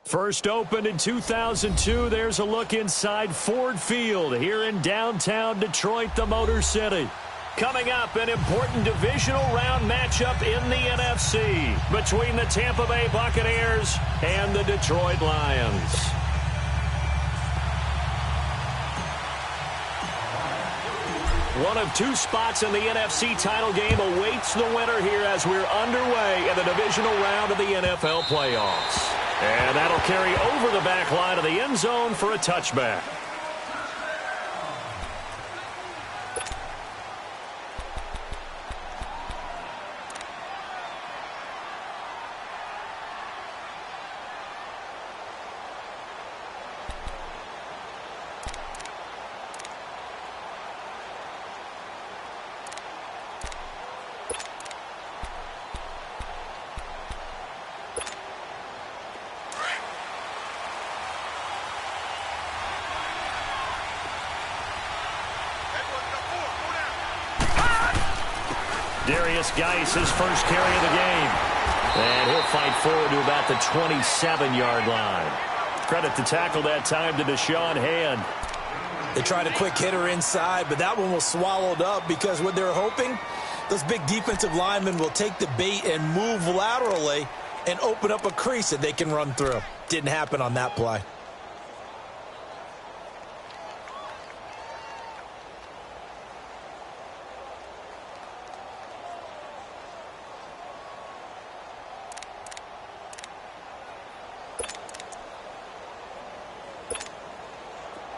First opened in 2002, there's a look inside Ford Field here in downtown Detroit, the Motor City. Coming up, an important divisional round matchup in the NFC between the Tampa Bay Buccaneers and the Detroit Lions. One of two spots in the NFC title game awaits the winner here as we're underway in the divisional round of the NFL playoffs. And that'll carry over the back line of the end zone for a touchback. Geis, his first carry of the game. And he'll fight forward to about the 27-yard line. Credit to tackle that time to Deshaun Hand. They tried a quick hitter inside, but that one was swallowed up because what they're hoping, those big defensive linemen will take the bait and move laterally and open up a crease that they can run through. Didn't happen on that play.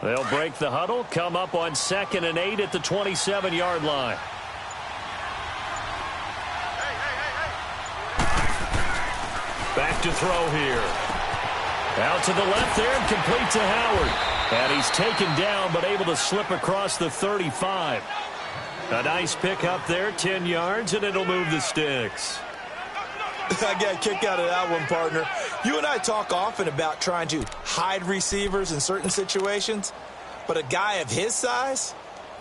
They'll break the huddle, come up on 2nd and 8 at the 27-yard line. Back to throw here. Out to the left there and complete to Howard. And he's taken down but able to slip across the 35. A nice pick up there, 10 yards, and it'll move the sticks. I got a kick out of that one, partner. You and I talk often about trying to hide receivers in certain situations, but a guy of his size,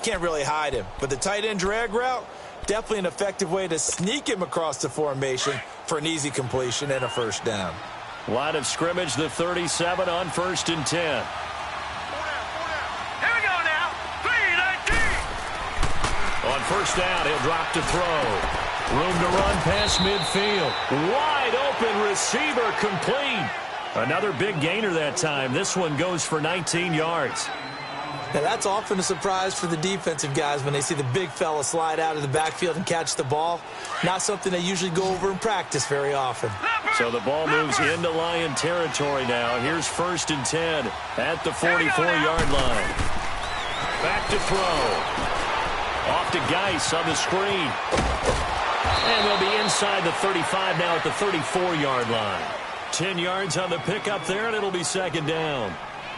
can't really hide him. But the tight end drag route, definitely an effective way to sneak him across the formation for an easy completion and a first down. Line of scrimmage, the 37 on 1st and 10. Here we go now. 3-19. On first down, he'll drop to throw. Room to run past midfield. Wide open receiver complete. Another big gainer that time. This one goes for 19 yards. Now that's often a surprise for the defensive guys when they see the big fella slide out of the backfield and catch the ball. Not something they usually go over in practice very often. So the ball moves into Lion territory now. Here's 1st and 10 at the 44-yard line. Back to throw. Off to Geis on the screen. And they'll be inside the 35 now at the 34-yard line. 10 yards on the pickup there, and it'll be 2nd down.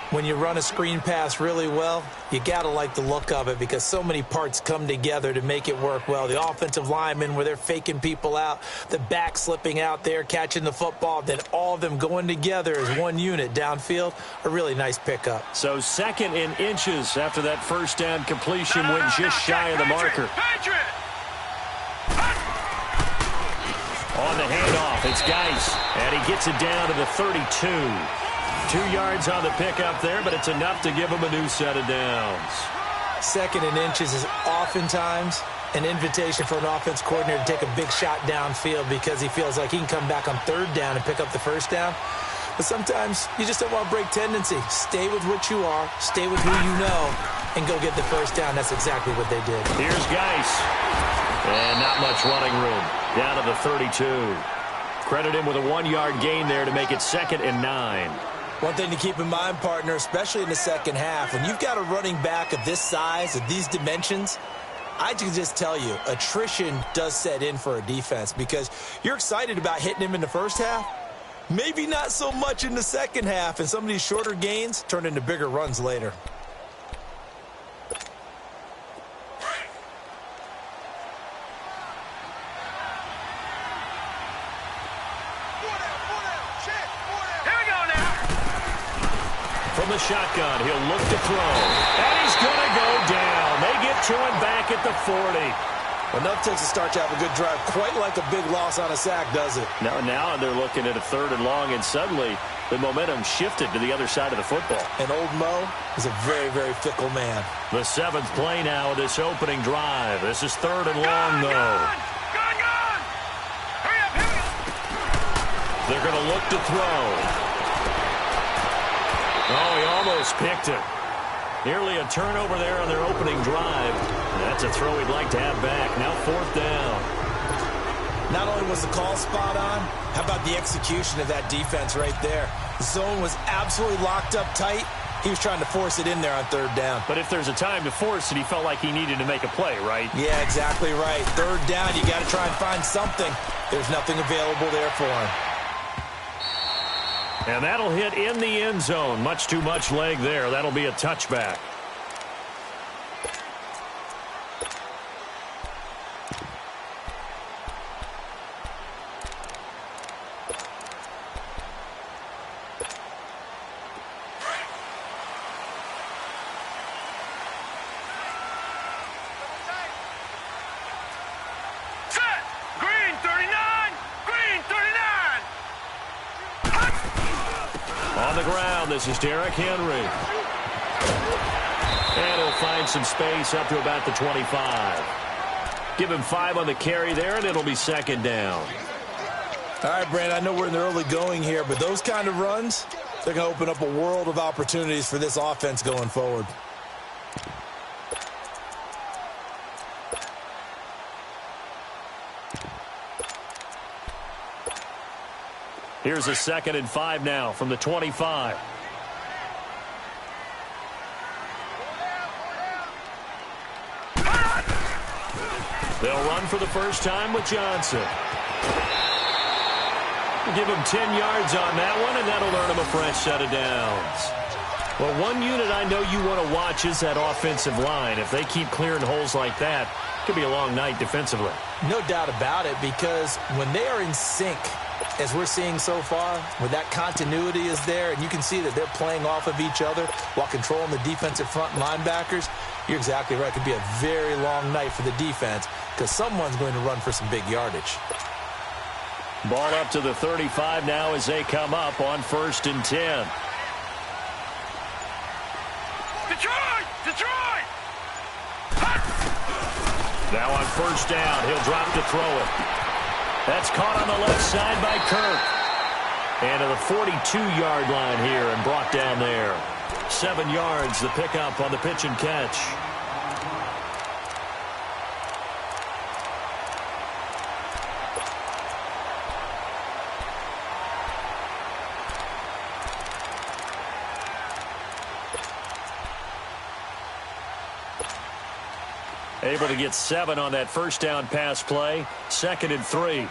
When you run a screen pass really well, you got to like the look of it because so many parts come together to make it work well. The offensive linemen where they're faking people out, the back slipping out there, catching the football, then all of them going together as one unit downfield, a really nice pickup. So 2nd and inches after that first down completion went just shy of the marker. On the handoff, it's Geis, and he gets it down to the 32. 2 yards on the pickup there, but it's enough to give him a new set of downs. 2nd and inches is oftentimes an invitation for an offense coordinator to take a big shot downfield because he feels like he can come back on 3rd down and pick up the first down. But sometimes you just don't want to break tendency. Stay with what you are, stay with who you know, and go get the first down. That's exactly what they did. Here's Geis. And not much running room. Down to the 32. Credit him with a 1-yard gain there to make it 2nd and 9. One thing to keep in mind, partner, especially in the second half, when you've got a running back of this size, of these dimensions, I can just tell you, attrition does set in for a defense because you're excited about hitting him in the first half. Maybe not so much in the second half, and some of these shorter gains turn into bigger runs later. From the shotgun, he'll look to throw. And he's going to go down. They get to him back at the 40. Enough takes to start to have a good drive. Quite like a big loss on a sack, does it? Now they're looking at a 3rd and long, and suddenly the momentum shifted to the other side of the football. And old Mo is a very, very fickle man. The 7th play now of this opening drive. This is 3rd and long, though. Hurry up, here we go. They're going to look to throw. Oh, he almost picked it. Nearly a turnover there on their opening drive. That's a throw he'd like to have back. Now 4th down. Not only was the call spot on, how about the execution of that defense right there? The zone was absolutely locked up tight. He was trying to force it in there on 3rd down. But if there's a time to force it, he felt like he needed to make a play, right? Yeah, exactly right. 3rd down, you got to try and find something. There's nothing available there for him. And that'll hit in the end zone. Much too much leg there. That'll be a touchback. This is Derrick Henry. And he'll find some space up to about the 25. Give him 5 on the carry there, and it'll be 2nd down. All right, Brand, I know we're in the early going here, but those kind of runs, they're going to open up a world of opportunities for this offense going forward. Here's a 2nd and 5 now from the 25. They'll run for the first time with Johnson. Give him 10 yards on that one, and that'll earn him a fresh set of downs. Well, one unit I know you want to watch is that offensive line. If they keep clearing holes like that, it could be a long night defensively. No doubt about it, because when they are in sync, as we're seeing so far, where that continuity is there, and you can see that they're playing off of each other while controlling the defensive front linebackers, you're exactly right. It could be a very long night for the defense because someone's going to run for some big yardage. Ball up to the 35 now as they come up on 1st and 10. Detroit! Detroit! Now on 1st down, he'll drop to throw it. That's caught on the left side by Kirk. And to the 42-yard line here and brought down there. 7 yards, the pickup on the pitch and catch. Able to get 7 on that 1st down pass play. 2nd and 3.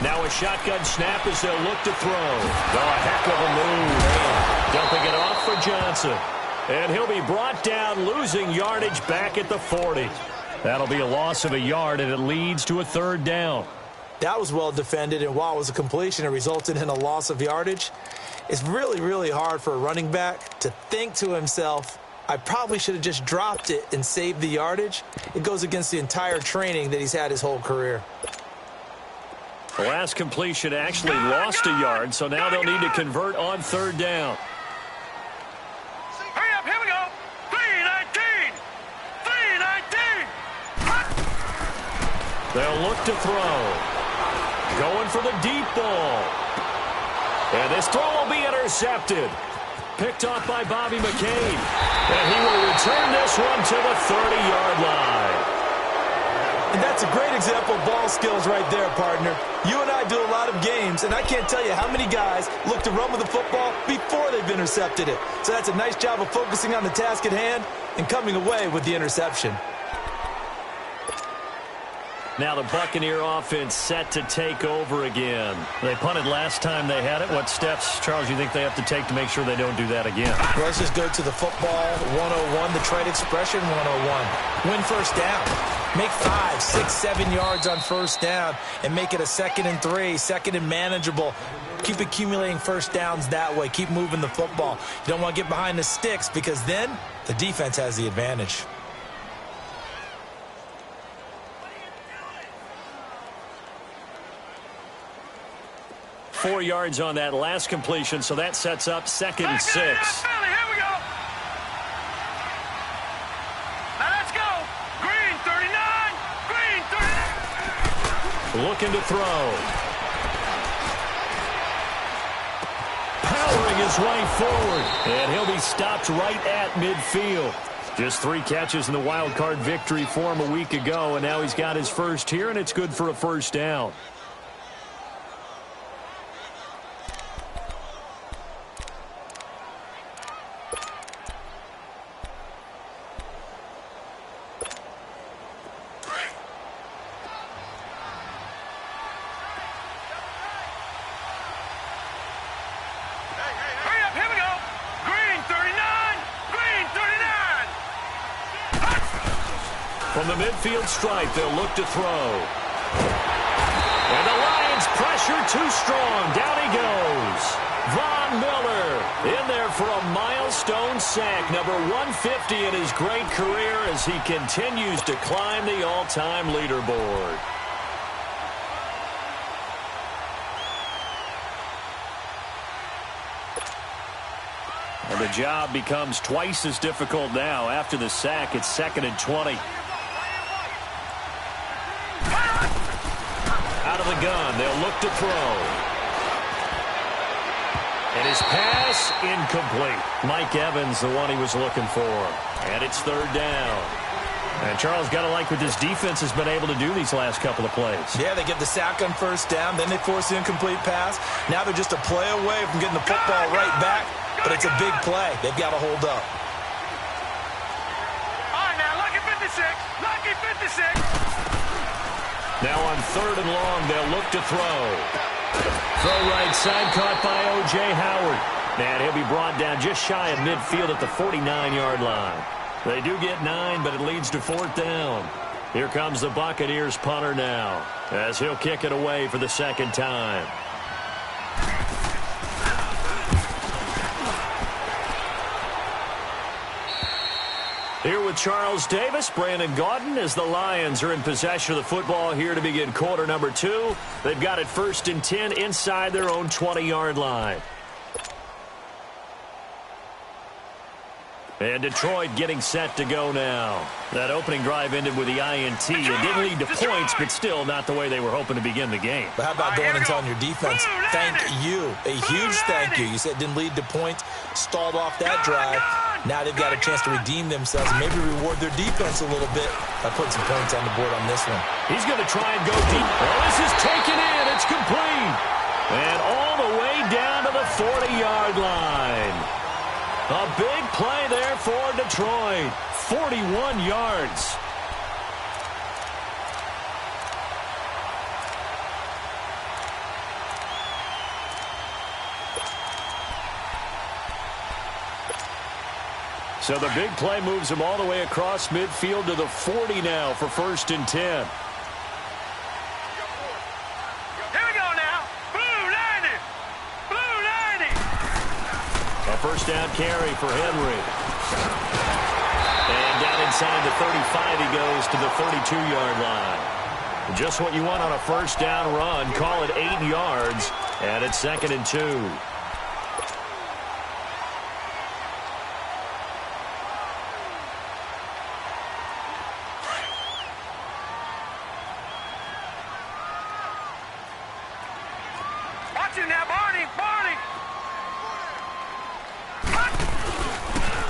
Now a shotgun snap as they'll look to throw. Oh, a heck of a move. Dumping it off for Johnson. And he'll be brought down, losing yardage back at the 40. That'll be a loss of a yard, and it leads to a 3rd down. That was well defended, and while it was a completion, it resulted in a loss of yardage. It's really, really hard for a running back to think to himself, I probably should have just dropped it and saved the yardage. It goes against the entire training that he's had his whole career. The last completion actually lost a yard, so now they'll need to convert on 3rd down. Hurry up, here we go. 3-19. 3-19. They'll look to throw. Going for the deep ball. And this throw will be intercepted. Picked off by Bobby McCain. And he will return this one to the 30-yard line. And that's a great example of ball skills right there, partner. You and I do a lot of games, and I can't tell you how many guys look to run with the football before they've intercepted it. So that's a nice job of focusing on the task at hand and coming away with the interception. Now the Buccaneer offense set to take over again. They punted last time they had it. What steps, Charles, you think they have to take to make sure they don't do that again? Well, let's just go to the football 101, the trade expression 101. Win 1st down. Make 5, 6, 7 yards on 1st down and make it a 2nd and 3, 2nd and manageable. Keep accumulating 1st downs that way. Keep moving the football. You don't want to get behind the sticks because then the defense has the advantage. 4 yards on that last completion, so that sets up 2nd and 6. Here we go. Now let's go. Green 39. Green 39. Looking to throw. Powering his way forward. And he'll be stopped right at midfield. Just 3 catches in the wild card victory for him a week ago, and now he's got his first here, and it's good for a first down. From the midfield stripe, they'll look to throw. And the Lions pressure too strong. Down he goes. Von Miller in there for a milestone sack, number 150 in his great career as he continues to climb the all-time leaderboard. And the job becomes twice as difficult now. After the sack, it's 2nd and 20. Out of the gun, they'll look to throw. And his pass, incomplete. Mike Evans, the one he was looking for. And it's 3rd down. And Charles, got to like what this defense has been able to do these last couple of plays. Yeah, they get the sack on 1st down, then they force the incomplete pass. Now they're just a play away from getting the football right back, but it's a big play. They've got to hold up. All right, now, lucky 56. Lucky 56. Now on 3rd and long, they'll look to throw. Throw right side, caught by O.J. Howard. And he'll be brought down just shy of midfield at the 49-yard line. They do get 9, but it leads to 4th down. Here comes the Buccaneers punter now, as he'll kick it away for the 2nd time. Here with Charles Davis, Brandon Gaudin, as the Lions are in possession of the football here to begin quarter number 2. They've got it 1st and 10 inside their own 20-yard line. And Detroit getting set to go now. That opening drive ended with the INT. It didn't lead to points, but still not the way they were hoping to begin the game. But how about going and telling your defense, thank you, a huge thank you. You said it didn't lead to points, stalled off that drive. Now they've got a chance to redeem themselves and maybe reward their defense a little bit by putting some points on the board on this one. He's going to try and go deep. Oh, this is taken in. It's complete. And all the way down to the 40-yard line. A big play there for Detroit. 41 yards. So the big play moves him all the way across midfield to the 40 now for 1st and 10. Here we go now. Blue 90. Blue 90. A 1st down carry for Henry. And down inside the 35 he goes to the 32-yard line. Just what you want on a 1st down run. Call it 8 yards. And it's 2nd and 2.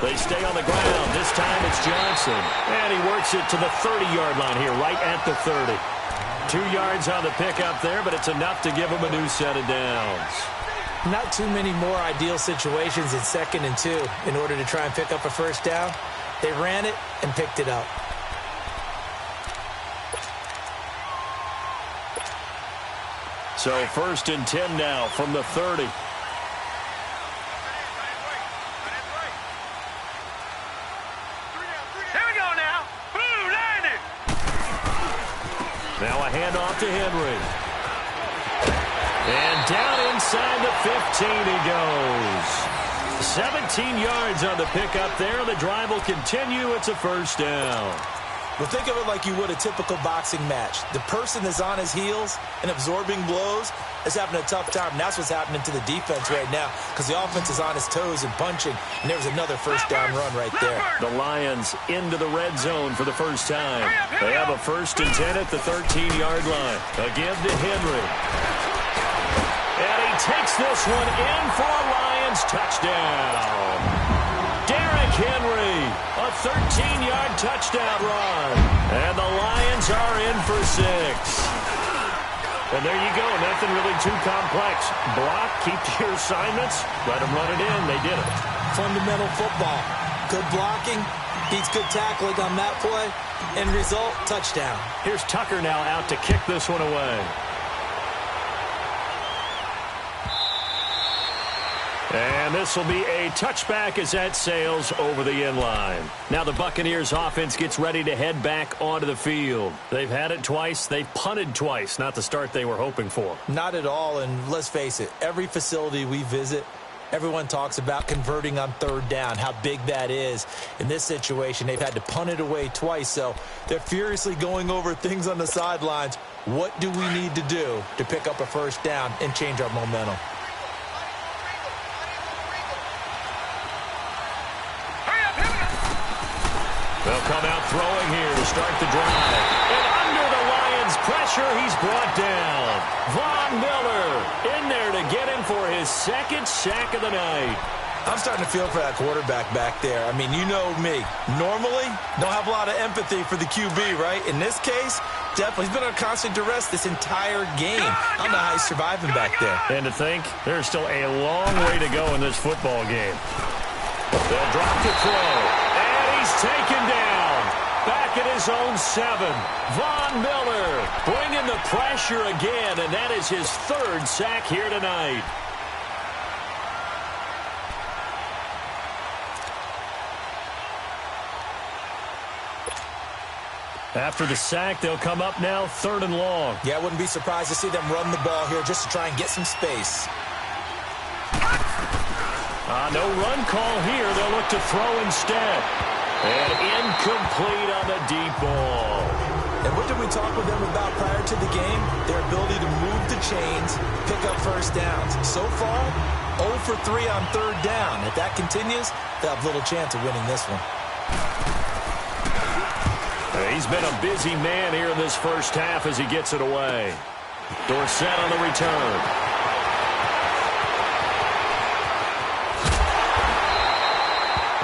They stay on the ground. This time it's Johnson. And he works it to the 30-yard line here, right at the 30. 2 yards on the pickup there, but it's enough to give him a new set of downs. Not too many more ideal situations in 2nd and 2 in order to try and pick up a 1st down. They ran it and picked it up. So 1st and 10 now from the 30. Now a handoff to Henry. And down inside the 15 he goes. 17 yards on the pickup there. The drive will continue. It's a 1st down. Well, think of it like you would a typical boxing match. The person that's on his heels and absorbing blows is having a tough time, and that's what's happening to the defense right now because the offense is on his toes and punching, and there's another first down run right there. The Lions into the red zone for the first time. They have a 1st and 10 at the 13-yard line. Again to Henry. And he takes this one in for a Lions touchdown. Derrick Henry, a 13-yard touchdown run. And the Lions are in for 6. And there you go. Nothing really too complex. Block, keep to your assignments, let them run it in. They did it. Fundamental football. Good blocking, beats good tackling on that play. End result, touchdown. Here's Tucker now out to kick this one away. And this will be a touchback as that sails over the end line. Now the Buccaneers offense gets ready to head back onto the field. They've had it twice. They've punted twice. Not the start they were hoping for. Not at all, and let's face it, every facility we visit, everyone talks about converting on 3rd down, how big that is. In this situation, they've had to punt it away twice, so they're furiously going over things on the sidelines. What do we need to do to pick up a 1st down and change our momentum? They'll come out throwing here to start the drive. And under the Lions' pressure, he's brought down. Von Miller in there to get him for his 2nd sack of the night. I'm starting to feel for that quarterback back there. I mean, you know me. Normally, don't have a lot of empathy for the QB, right? In this case, definitely. He's been on constant duress this entire game. I don't know how he's surviving back there. And to think, there's still a long way to go in this football game. They'll drop the throw. He's taken down. Back at his own 7. Von Miller bringing the pressure again, and that is his 3rd sack here tonight. After the sack, they'll come up now 3rd and long. Yeah, I wouldn't be surprised to see them run the ball here just to try and get some space. No run call here. They'll look to throw instead. And incomplete on the deep ball. And what did we talk with them about prior to the game? Their ability to move the chains, pick up 1st downs. So far, 0 for 3 on 3rd down. If that continues, they'll have little chance of winning this one. He's been a busy man here in this 1st half as he gets it away. Dorsett on the return.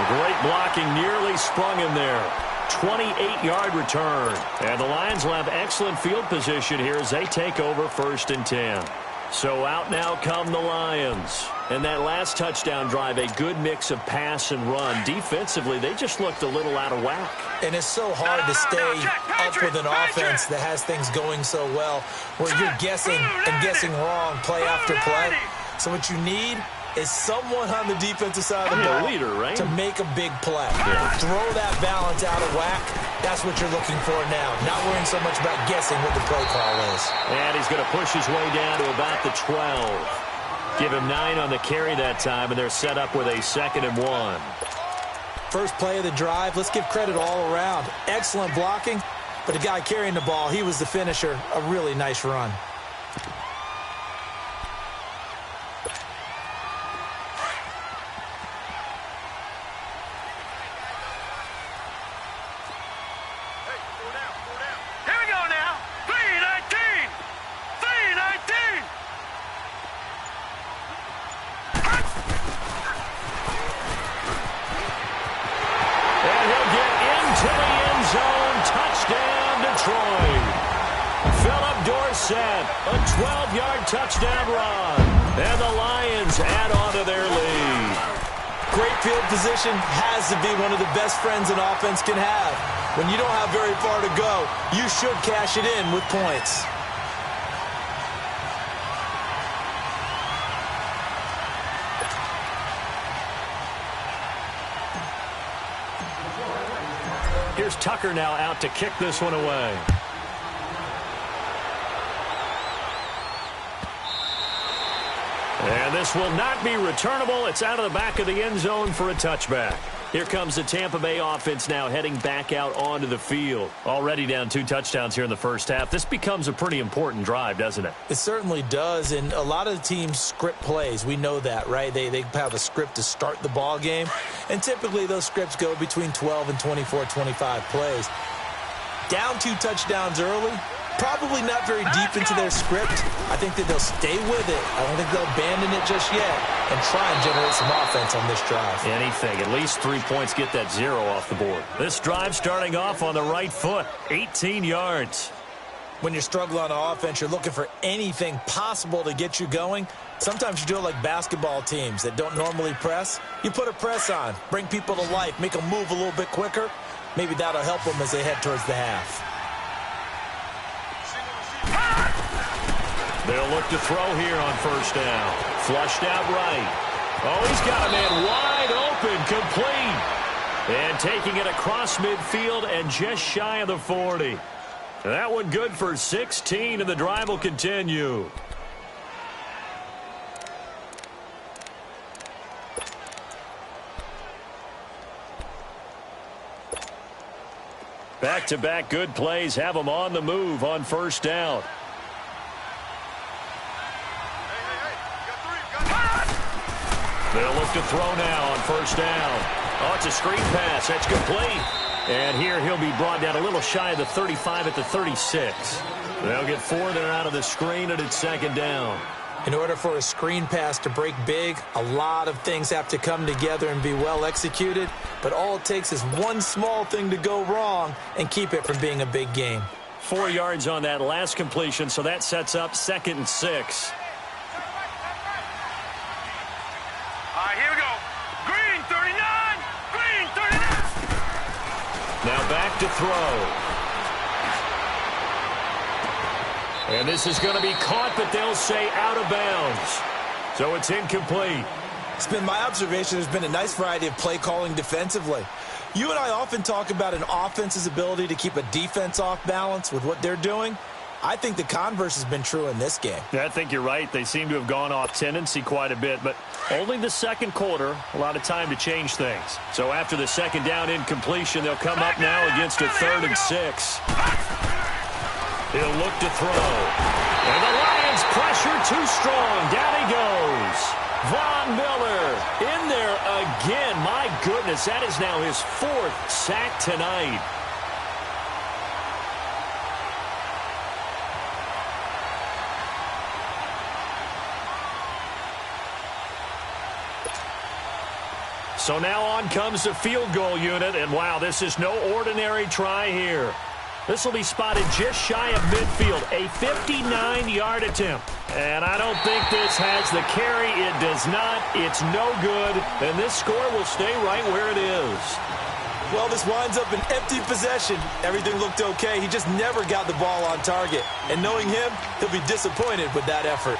Great blocking, nearly sprung him there. 28-yard return. And the Lions will have excellent field position here as they take over 1st and 10. So out now come the Lions. And that last touchdown drive, a good mix of pass and run. Defensively, they just looked a little out of whack. And it's so hard to stay up with an offense that has things going so well, where you're guessing and guessing wrong play after play. So what you need is someone on the defensive side of the ball leader, right? to make a big play. Throw that balance out of whack. That's what you're looking for now. Not worrying so much about guessing what the play call is. And he's going to push his way down to about the 12. Give him 9 on the carry that time, and they're set up with a 2nd and 1. First play of the drive, let's give credit all around. Excellent blocking, but the guy carrying the ball, he was the finisher. A really nice run. A 12-yard touchdown run. And the Lions add on to their lead. Great field position has to be one of the best friends an offense can have. When you don't have very far to go, you should cash it in with points. Here's Tucker now out to kick this one away. And this will not be returnable. It's out of the back of the end zone for a touchback. Here comes the Tampa Bay offense now heading back out onto the field. Already down 2 touchdowns here in the first half. This becomes a pretty important drive, doesn't it? It certainly does, and a lot of the teams script plays. We know that, right? They have a script to start the ball game, and typically those scripts go between 12 and 24, 25 plays. Down 2 touchdowns early, probably not very deep into their script. I think that they'll stay with it. I don't think they'll abandon it just yet and try and generate some offense on this drive. Anything. At least 3 points, get that 0 off the board. This drive starting off on the right foot, 18 yards. When you're struggling on offense, you're looking for anything possible to get you going. Sometimes you do it like basketball teams that don't normally press. You put a press on, bring people to life, make them move a little bit quicker. Maybe that'll help them as they head towards the half. They'll look to throw here on first down. Flushed out right. Oh, he's got a man wide open, complete. And taking it across midfield and just shy of the 40. That one good for 16, and the drive will continue. Back-to-back good plays have them on the move on first down. They'll look to throw now on first down. Oh, it's a screen pass. That's complete. And here he'll be brought down a little shy of the 35 at the 36. They'll get 4 there out of the screen, and it's second down. In order for a screen pass to break big, a lot of things have to come together and be well executed. But all it takes is one small thing to go wrong and keep it from being a big game. 4 yards on that last completion, so that sets up 2nd and 6. All right, here we go. Green 39. Green 39. Now back to throw. And this is going to be caught, but they'll say out of bounds. So it's incomplete. It's been my observation there's been a nice variety of play calling defensively. You and I often talk about an offense's ability to keep a defense off balance with what they're doing. I think the converse has been true in this game. Yeah, I think you're right. They seem to have gone off tendency quite a bit, but only the second quarter, a lot of time to change things. So after the second down incompletion, they'll come up now against a 3rd and 6. He'll look to throw. And the Lions pressure too strong. Down he goes. Von Miller in there again. My goodness, that is now his 4th sack tonight. So now on comes the field goal unit, and wow, this is no ordinary try here. This will be spotted just shy of midfield, a 59-yard attempt. And I don't think this has the carry. It does not. It's no good, and this score will stay right where it is. Well, this winds up an empty possession. Everything looked okay. He just never got the ball on target. And knowing him, he'll be disappointed with that effort.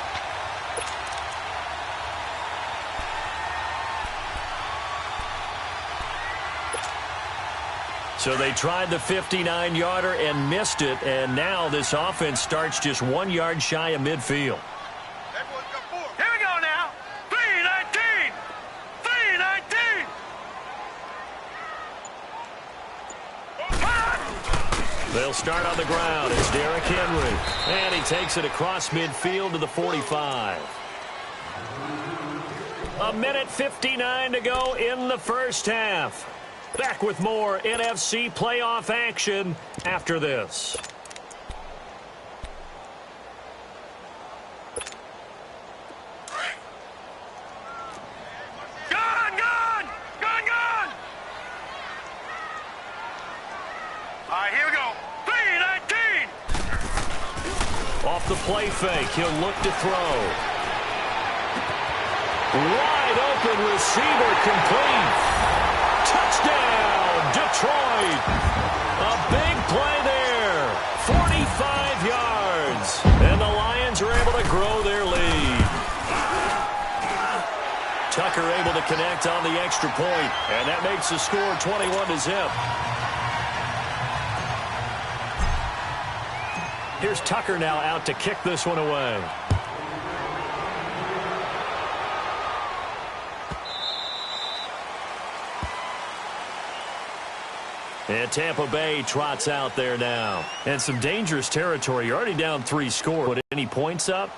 So they tried the 59-yarder and missed it, and now this offense starts just 1 yard shy of midfield. Here we go now. 3-19. 3-19. They'll start on the ground. It's Derrick Henry. And he takes it across midfield to the 45. 1:59 to go in the first half. Back with more NFC playoff action after this. Gone. All right, here we go. 3-19. Off the play fake, he'll look to throw. Wide open receiver, complete. Touchdown, Detroit. A big play there. 45 yards. And the Lions are able to grow their lead. Tucker able to connect on the extra point. And that makes the score 21-0. Here's Tucker now out to kick this one away. And Tampa Bay trots out there now. And some dangerous territory. You're already down 3 scores. Put any points up,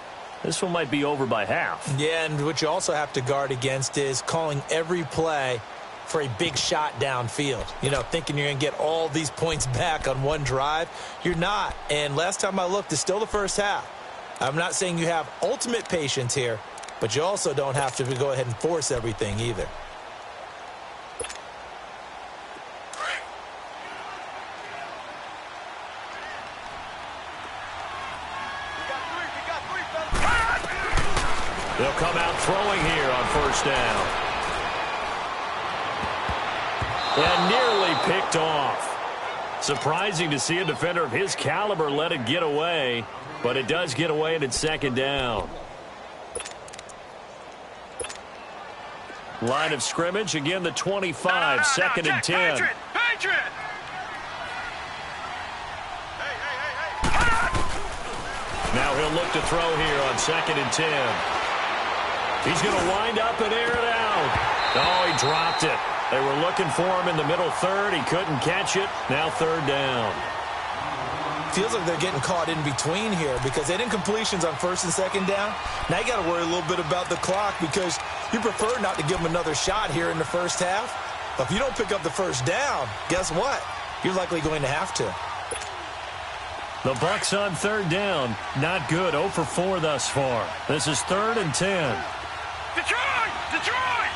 this one might be over by half. Yeah, and what you also have to guard against is calling every play for a big shot downfield. You know, thinking you're going to get all these points back on one drive. You're not. And last time I looked, it's still the first half. I'm not saying you have ultimate patience here, but you also don't have to go ahead and force everything either. They'll come out throwing here on first down. And nearly picked off. Surprising to see a defender of his caliber let it get away, but it does get away and it's second down. Line of scrimmage, again the 25, second and 10. Patriot! Now he'll look to throw here on second and 10. He's going to wind up and air it out. Oh, he dropped it. They were looking for him in the middle third. He couldn't catch it. Now third down. Feels like they're getting caught in between here because they didn't completions on first and second down. Now you got to worry a little bit about the clock because you prefer not to give them another shot here in the first half. But if you don't pick up the first down, guess what? You're likely going to have to. The Bucs on third down. Not good. 0 for 4 thus far. This is third and 10. Detroit! Detroit!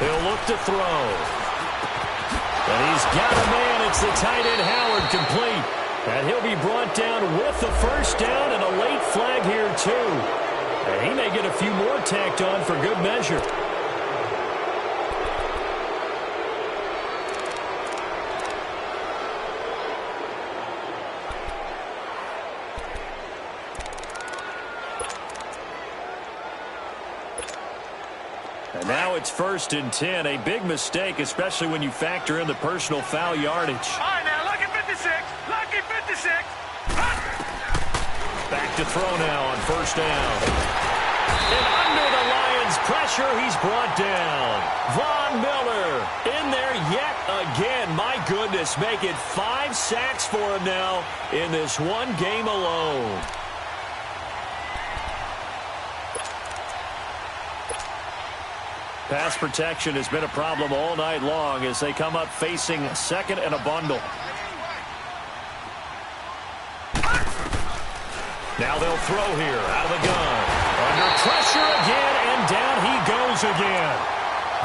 He'll look to throw. And he's got a man. It's the tight end Howard complete. And he'll be brought down with the first down and a late flag here too. And he may get a few more tacked on for good measure. And now it's first and 10. A big mistake, especially when you factor in the personal foul yardage. All right, now, lucky 56. Lucky 56. Back to throw now on first down. And under the Lions' pressure, he's brought down. Von Miller in there yet again. My goodness, make it 5 sacks for him now in this one game alone. Pass protection has been a problem all night long as they come up facing second and a bundle. Now they'll throw here out of the gun. Under pressure again, and down he goes again.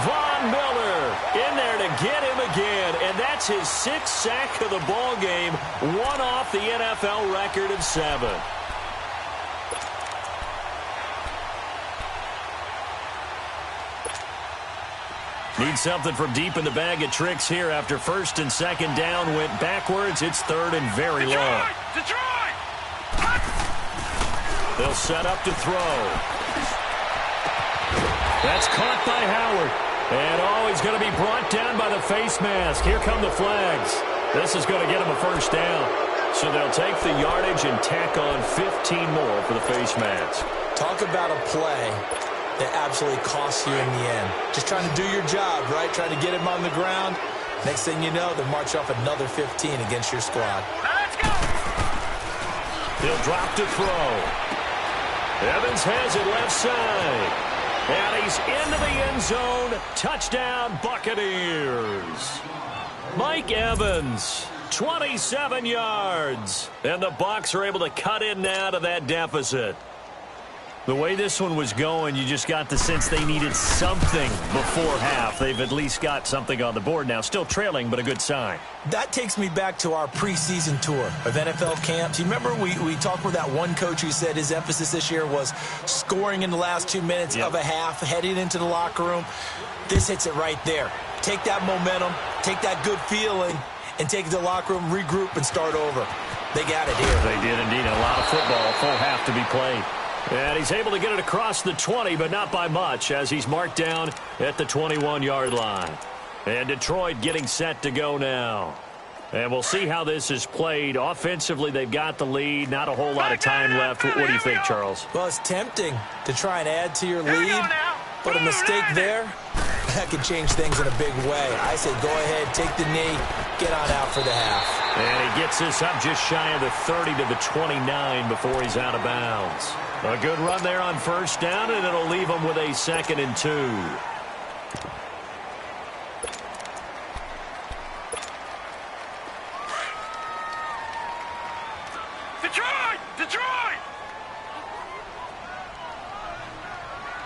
Von Miller in there to get him again, and that's his 6th sack of the ball game, one off the NFL record of 7. Need something from deep in the bag of tricks here after first and second down went backwards. It's third and very long. Detroit! They'll set up to throw. That's caught by Howard. And oh, he's going to be brought down by the face mask. Here come the flags. This is going to get him a first down. So they'll take the yardage and tack on 15 more for the face mask. Talk about a play that absolutely costs you in the end. Just trying to do your job, right? Trying to get him on the ground. Next thing you know, they march off another 15 against your squad. Now let's go! He'll drop to throw. Evans has it left side. And he's into the end zone. Touchdown, Buccaneers. Mike Evans, 27 yards. And the Bucs are able to cut in now to that deficit. The way this one was going, you just got the sense they needed something before half. They've at least got something on the board now. Still trailing, but a good sign. That takes me back to our preseason tour of NFL camps. You remember we talked with that one coach who said his emphasis this year was scoring in the last 2 minutes of a half, heading into the locker room. This hits it right there. Take that momentum, take that good feeling, and take it to the locker room, regroup, and start over. They got it here. They did indeed. A lot of football, a full half to be played. And he's able to get it across the 20, but not by much, as he's marked down at the 21-yard line. And Detroit getting set to go now. And we'll see how this is played. Offensively, they've got the lead. Not a whole lot of time left. What do you think, Charles? Well, it's tempting to try and add to your lead, but a mistake there that could change things in a big way. I say go ahead, take the knee, get on out for the half. And he gets this up just shy of the 30 to the 29 before he's out of bounds. A good run there on first down, and it'll leave him with a 2nd and 2. Detroit! Detroit!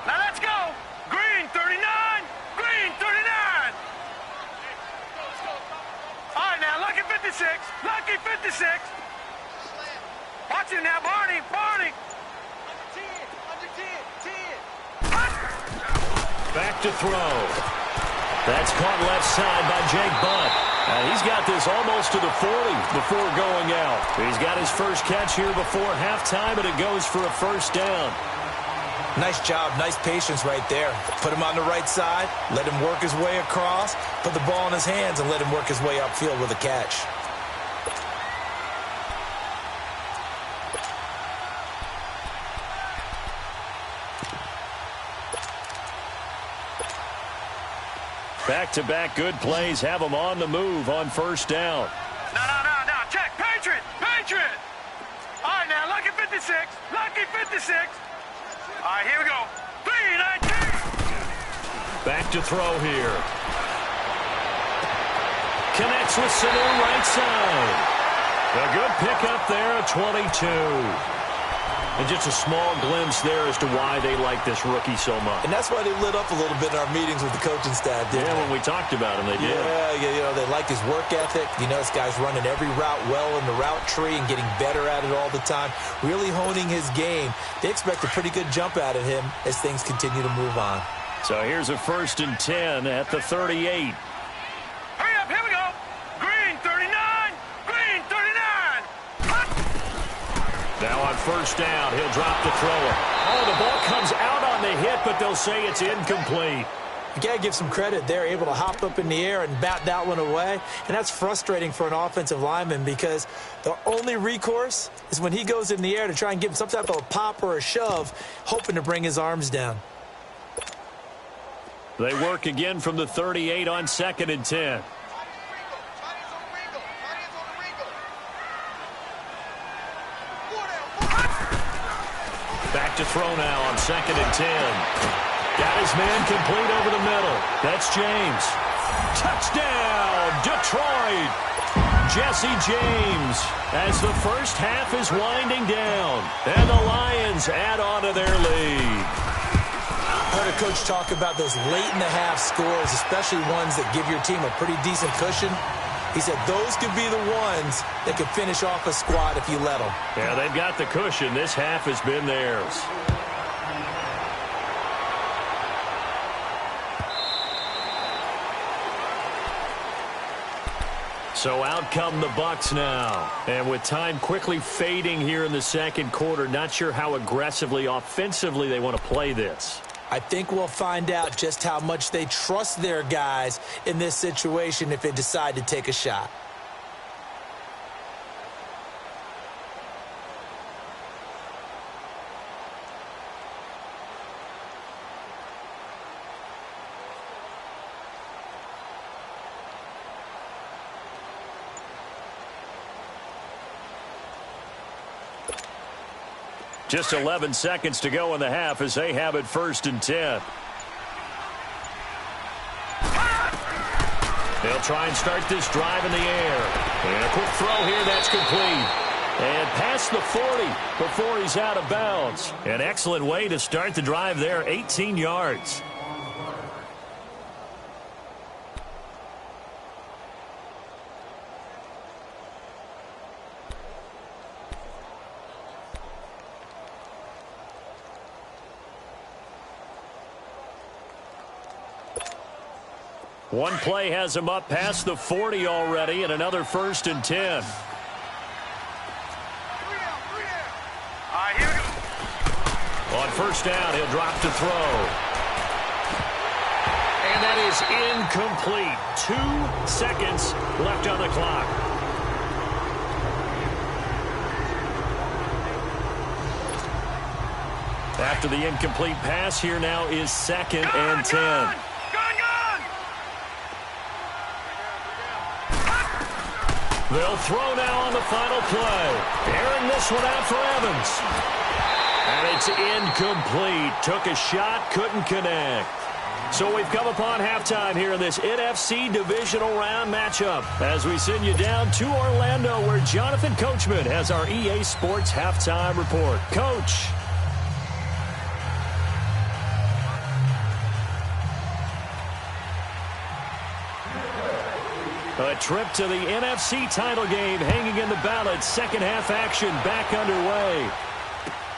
Now let's go! Green 39! Green 39! All right, now, lucky 56! Lucky 56! Watch him now, Barney! Barney! Under 10! Back to throw. That's caught left side by Jake Butt. He's got this almost to the 40 before going out. He's got his first catch here before halftime, and it goes for a first down. Nice job, nice patience right there. Put him on the right side, let him work his way across, put the ball in his hands, and let him work his way upfield with a catch. Back-to-back good plays have him on the move on first down. No. Check. Patriot. Patriot. All right, now, lucky 56. Lucky 56. All right, here we go. 3-19. Back to throw here. Connects with Sanu right side. A good pickup there at 22. And just a small glimpse there as to why they like this rookie so much. And that's why they lit up a little bit in our meetings with the coaching staff, didn't they? When we talked about him, they did. Yeah, they like his work ethic. You know, this guy's running every route well in the route tree and getting better at it all the time, really honing his game. They expect a pretty good jump out of him as things continue to move on. So here's a 1st and 10 at the 38. Hurry up, here we go. Green 39. Green 39. Now on first down, he'll drop the thrower. Oh, the ball comes out on the hit, but they'll say it's incomplete. You got to give some credit. They're able to hop up in the air and bat that one away. And that's frustrating for an offensive lineman because the only recourse is when he goes in the air to try and give him some type of a pop or a shove, hoping to bring his arms down. They work again from the 38 on 2nd and 10. Back to throw now on 2nd and 10. Got his man complete over the middle. That's James. Touchdown, Detroit. Jesse James as the first half is winding down. And the Lions add on to their lead. I heard a coach talk about those late-in-the-half scores, especially ones that give your team a pretty decent cushion. He said those could be the ones that could finish off a squad if you let them. Yeah, they've got the cushion. This half has been theirs. So out come the Bucs now. And with time quickly fading here in the second quarter, not sure how aggressively, offensively they want to play this. I think we'll find out just how much they trust their guys in this situation if they decide to take a shot. Just 11 seconds to go in the half as they have it 1st and 10. They'll try and start this drive in the air. And a quick throw here, that's complete. And past the 40 before he's out of bounds. An excellent way to start the drive there, 18 yards. One play has him up past the 40 already, and another 1st and 10. All right, here we go. On first down, he'll drop to throw. And that is incomplete. 2 seconds left on the clock. After the incomplete pass, here now is 2nd and 10. Gun! They'll throw now on the final play. Airing this one out for Evans. And it's incomplete. Took a shot, couldn't connect. So we've come upon halftime here in this NFC Divisional Round matchup as we send you down to Orlando where Jonathan Coachman has our EA Sports Halftime Report. Coach. A trip to the NFC title game hanging in the balance. Second half action back underway.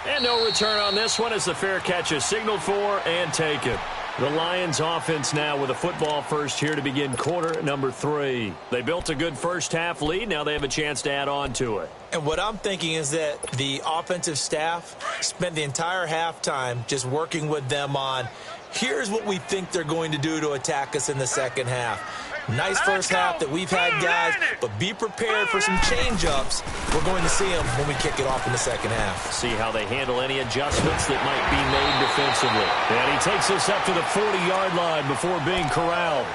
And no return on this one as the fair catch is signaled for and taken. The Lions offense now with a football first here to begin quarter number 3. They built a good first half lead. Now they have a chance to add on to it. And what I'm thinking is that the offensive staff spent the entire halftime just working with them on, here's what we think they're going to do to attack us in the second half. Nice first half that we've had, guys, but be prepared for some change-ups. We're going to see them when we kick it off in the second half. See how they handle any adjustments that might be made defensively. And he takes us up to the 40-yard line before being corralled.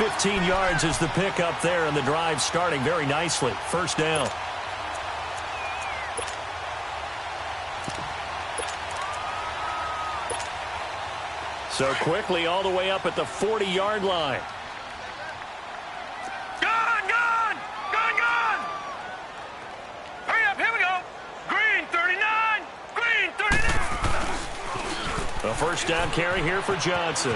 15 yards is the pickup there, and the drive starting very nicely. First down. So quickly all the way up at the 40-yard line. A first down carry here for Johnson.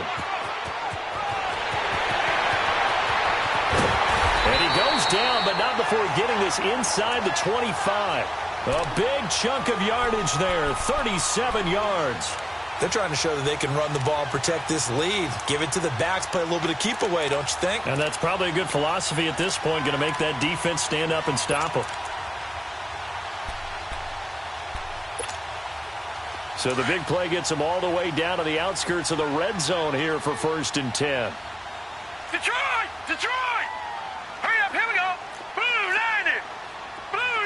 And he goes down, but not before getting this inside the 25. A big chunk of yardage there, 37 yards. They're trying to show that they can run the ball and protect this lead. Give it to the backs, play a little bit of keep away, don't you think? And that's probably a good philosophy at this point, going to make that defense stand up and stop them. So the big play gets them all the way down to the outskirts of the red zone here for 1st and 10. Detroit! Detroit! Hurry up, here we go! Blue 90! Blue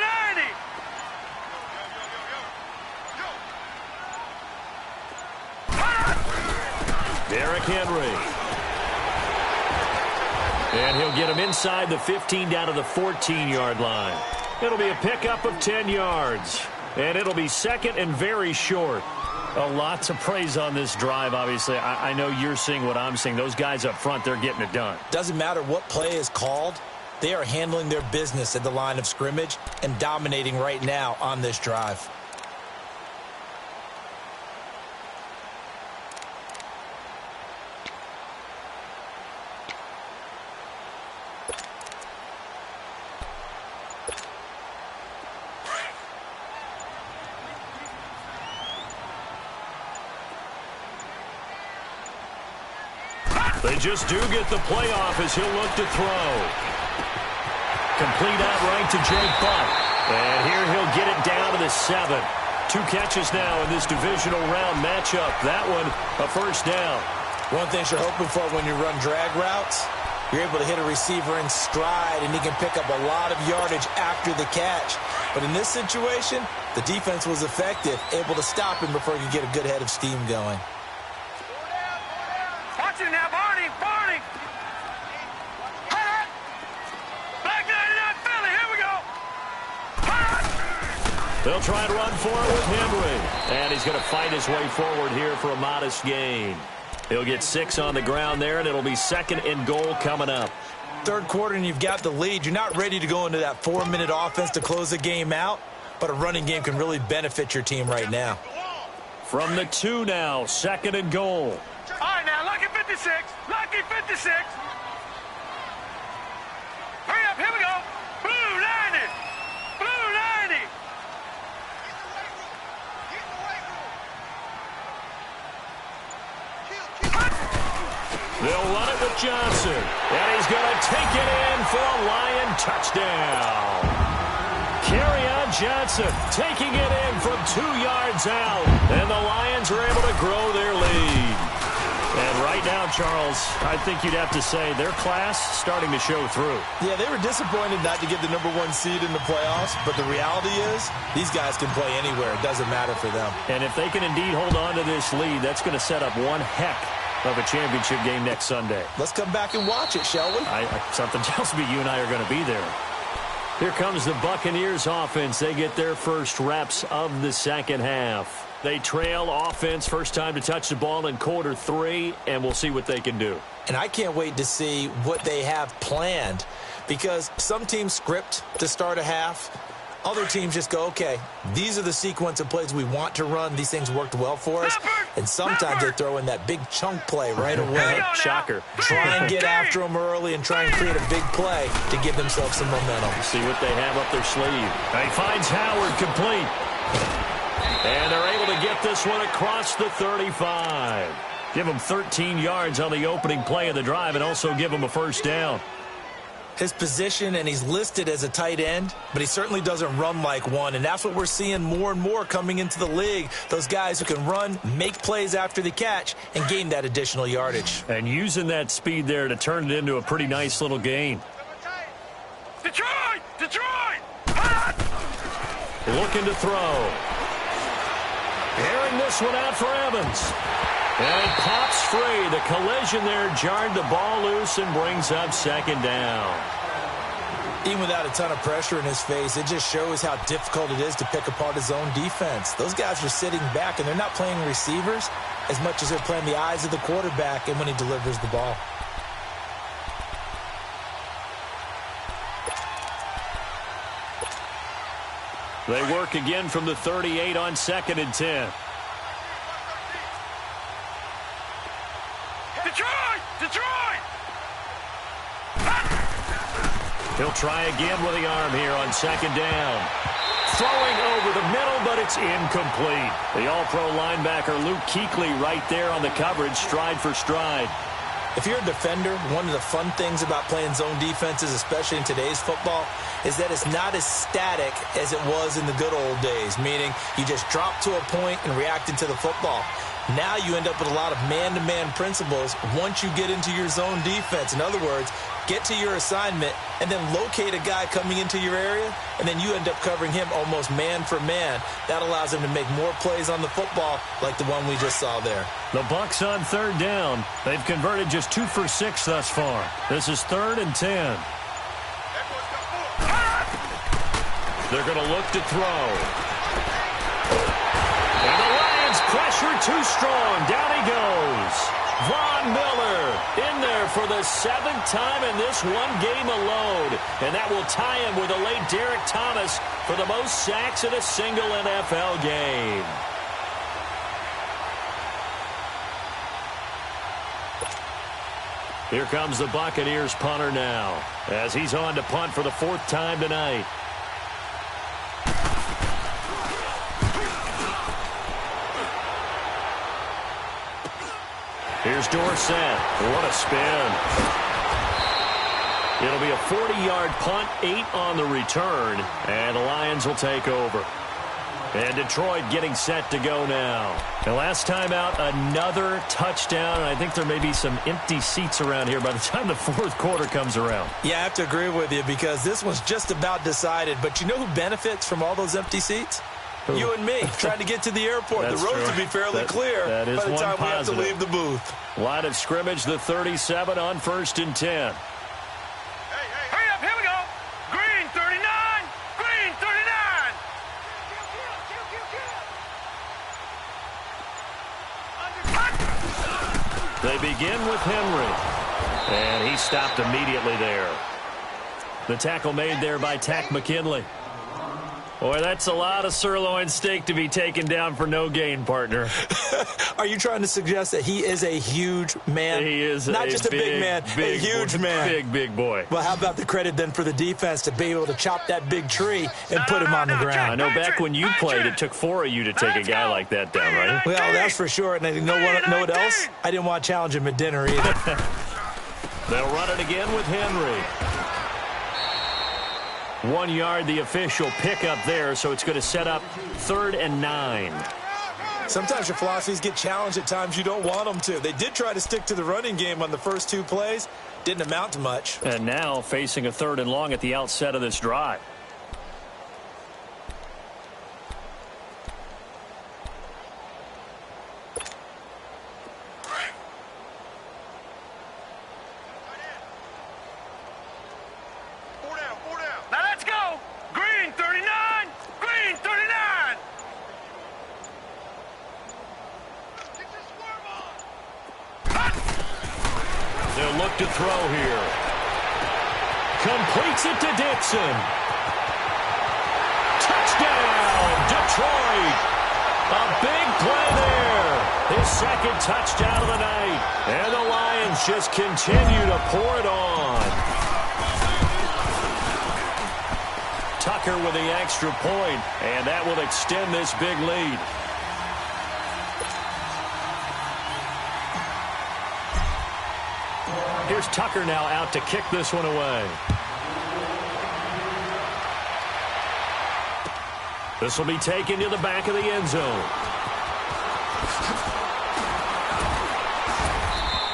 90! Derrick Henry. And he'll get him inside the 15 down to the 14-yard line. It'll be a pickup of 10 yards. And it'll be second and very short. A lot to praise on this drive, obviously. I know you're seeing what I'm seeing. Those guys up front, they're getting it done. Doesn't matter what play is called. They are handling their business at the line of scrimmage and dominating right now on this drive. They just do get the playoff as he'll look to throw. Complete out right to Jake Butt. And here he'll get it down to the 7. 2 catches now in this divisional round matchup. That one, a first down. One thing you're hoping for when you run drag routes, you're able to hit a receiver in stride, and he can pick up a lot of yardage after the catch. But in this situation, the defense was effective, able to stop him before he could get a good head of steam going. Watch it now, Barney! Barney! Black 99 Philly, here we go! They'll try to run for it with Henry. And he's going to fight his way forward here for a modest gain. He'll get 6 on the ground there, and it'll be 2nd and goal coming up. Third quarter, and you've got the lead. You're not ready to go into that 4-minute offense to close the game out, but a running game can really benefit your team right now. From the 2 now, 2nd and goal. All right, now, lucky 56. Lucky 56. Hurry up, here we go. Blue 90. Blue 90. They'll run it with Johnson. And he's going to take it in for a Lion touchdown. Kerryon Johnson taking it in from 2 yards out. And the Lions are able to grow their lead. And right now, Charles, I think you'd have to say their class starting to show through. Yeah, they were disappointed not to get the #1 seed in the playoffs, but the reality is these guys can play anywhere. It doesn't matter for them. And if they can indeed hold on to this lead, that's going to set up one heck of a championship game next Sunday. Let's come back and watch it, shall we? Something tells me you and I are going to be there. Here comes the Buccaneers offense. They get their first reps of the second half. They trail offense first time to touch the ball in quarter 3, and we'll see what they can do. And I can't wait to see what they have planned, because some teams script to start a half. Other teams just go, okay, these are the sequence of plays we want to run. These things worked well for us. And sometimes they throw in that big chunk play right away. Shocker. Try and get after them early and try and create a big play to give themselves some momentum. See what they have up their sleeve. He finds Howard complete. And they're able to get this one across the 35. Give him 13 yards on the opening play of the drive and also give him a first down. His position, and he's listed as a tight end, but he certainly doesn't run like one, and that's what we're seeing more and more coming into the league. Those guys who can run, make plays after the catch, and gain that additional yardage. And using that speed there to turn it into a pretty nice little gain. Detroit! Detroit! Looking to throw. Airing this one out for Evans. And it pops free. The collision there jarred the ball loose and brings up second down. Even without a ton of pressure in his face, it just shows how difficult it is to pick apart his own defense. Those guys are sitting back, and they're not playing receivers as much as they're playing the eyes of the quarterback and when he delivers the ball. They work again from the 38 on 2nd and 10. Detroit! Detroit! He'll try again with the arm here on 2nd down. Throwing over the middle, but it's incomplete. The all-pro linebacker Luke Kuechly right there on the coverage, stride for stride. If you're a defender, one of the fun things about playing zone defenses, especially in today's football, is that it's not as static as it was in the good old days, meaning you just drop to a point and react into the football. Now you end up with a lot of man-to-man principles once you get into your zone defense. In other words, get to your assignment and then locate a guy coming into your area, and then you end up covering him almost man for man. That allows him to make more plays on the football like the one we just saw there. The Bucs on 3rd down. They've converted just 2 for 6 thus far. This is 3rd and 10. They're going to look to throw. And the Lions pressure too strong. Down he goes. Von Miller in there for the 7th time in this one game alone. And that will tie him with the late Derek Thomas for the most sacks in a single NFL game. Here comes the Buccaneers punter now, as he's on to punt for the 4th time tonight. Here's Dorsett. What a spin. It'll be a 40-yard punt, 8 on the return, and the Lions will take over. And Detroit getting set to go now. The last time out, another touchdown, and I think there may be some empty seats around here by the time the 4th quarter comes around. Yeah, I have to agree with you because this one's just about decided. But you know who benefits from all those empty seats? You and me, trying to get to the airport. The roads will be fairly clear by the time we have to leave the booth. Line of scrimmage, the 37 on 1st and 10. Hurry up, here we go. Green 39. Green 39. They begin with Henry. And he stopped immediately there. The tackle made there by Tack McKinley. Boy, that's a lot of sirloin steak to be taken down for no gain, partner. Are you trying to suggest that he is a huge man? He is not just a big man, a huge man. Big boy. Well, how about the credit then for the defense to be able to chop that big tree and put him on the ground? I know back when you played, it took 4 of you to take a guy like that down, right? Well, that's for sure. And you know what else? I didn't want to challenge him at dinner either. They'll run it again with Henry. 1 yard, the official pickup there, so it's going to set up 3rd and 9. Sometimes your philosophies get challenged at times you don't want them to. They did try to stick to the running game on the first 2 plays. Didn't amount to much. And now facing a 3rd and long at the outset of this drive. Now let's go. to throw here. Completes it to Dixon. Touchdown, Detroit. A big play there. His second touchdown of the night. And the Lions just continue to pour it on. Tucker with the extra point, and that will extend this big lead. Here's Tucker now out to kick this one away. This will be taken to the back of the end zone.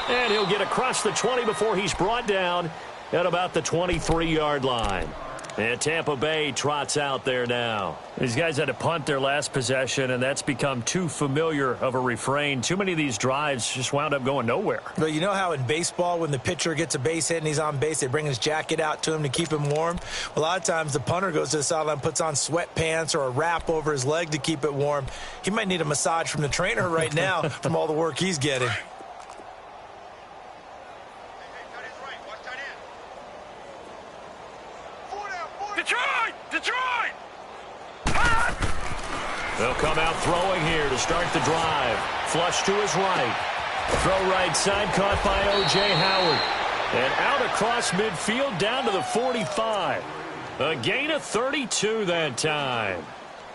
And he'll get across the 20 before he's brought down at about the 23-yard line. And Tampa Bay trots out there now. These guys had to punt their last possession, and that's become too familiar of a refrain. Too many of these drives just wound up going nowhere. But you know how in baseball, when the pitcher gets a base hit and he's on base, they bring his jacket out to him to keep him warm? A lot of times the punter goes to the sideline, puts on sweatpants or a wrap over his leg to keep it warm. He might need a massage from the trainer right now from all the work he's getting. Detroit! They'll come out throwing here to start the drive. Flush to his right. Throw right side caught by O.J. Howard. And out across midfield down to the 45. A gain of 32 that time.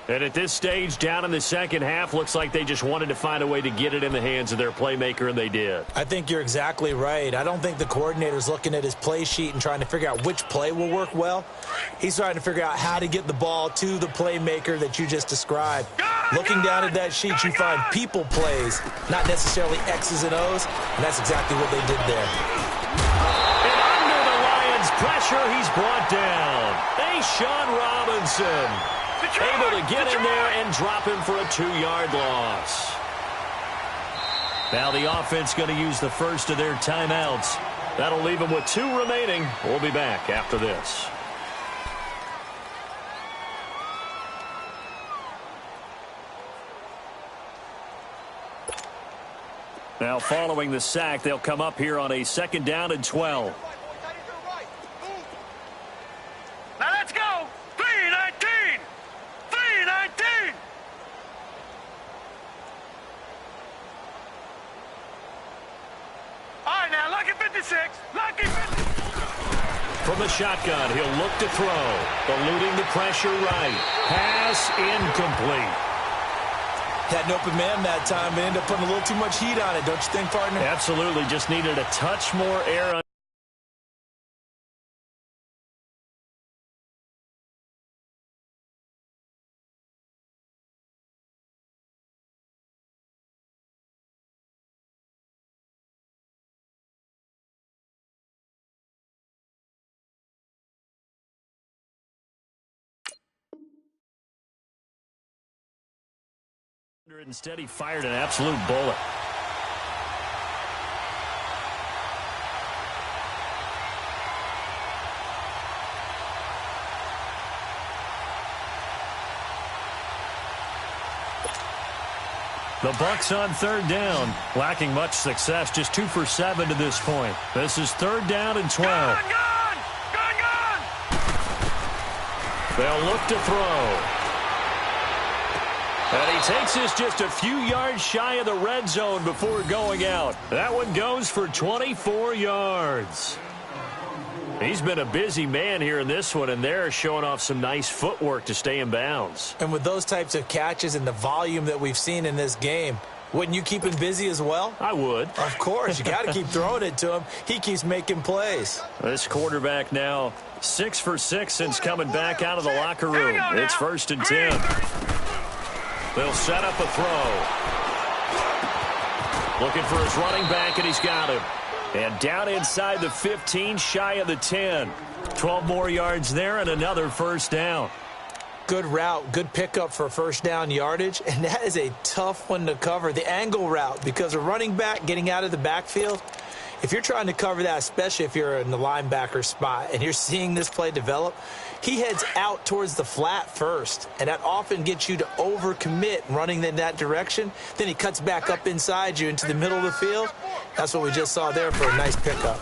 And at this stage, down in the second half, looks like they just wanted to find a way to get it in the hands of their playmaker, and they did. I think you're exactly right. I don't think the coordinator's looking at his play sheet and trying to figure out which play will work well. He's trying to figure out how to get the ball to the playmaker that you just described. Looking down at that sheet, you find people plays, not necessarily X's and O's, and that's exactly what they did there. And under the Lions' pressure, he's brought down. Sean Robinson. Able to get in there and drop him for a 2-yard loss. Now the offense going to use the first of their timeouts. That'll leave them with 2 remaining. We'll be back after this. Now following the sack, they'll come up here on a 2nd down and 12. Now let's go. 3-19. 3-19. All right, now, lucky 56. Lucky 56. From the shotgun, he'll look to throw. Eluding the pressure right. Pass incomplete. Had an open man that time, but ended up putting a little too much heat on it, don't you think, partner? Absolutely. Just needed a touch more air on. Instead, he fired an absolute bullet. The Bucs on 3rd down, lacking much success, just 2 for 7 to this point. This is 3rd down and 12. Gun! They'll look to throw. And he takes this just a few yards shy of the red zone before going out. That one goes for 24 yards. He's been a busy man here in this one, and they're showing off some nice footwork to stay in bounds. And with those types of catches and the volume that we've seen in this game, wouldn't you keep him busy as well? I would. Of course. You got to keep throwing it to him. He keeps making plays. This quarterback now 6 for 6 since coming back out of the locker room. It's 1st and 10. They'll set up a throw. Looking for his running back, and he's got him. And down inside the 15, shy of the 10. 12 more yards there and another 1st down. Good route, good pickup for 1st down yardage, and that is a tough one to cover, the angle route, because a running back getting out of the backfield, if you're trying to cover that, especially if you're in the linebacker spot and you're seeing this play develop, he heads out towards the flat first, and that often gets you to overcommit running in that direction. Then he cuts back up inside you into the middle of the field. That's what we just saw there for a nice pickup.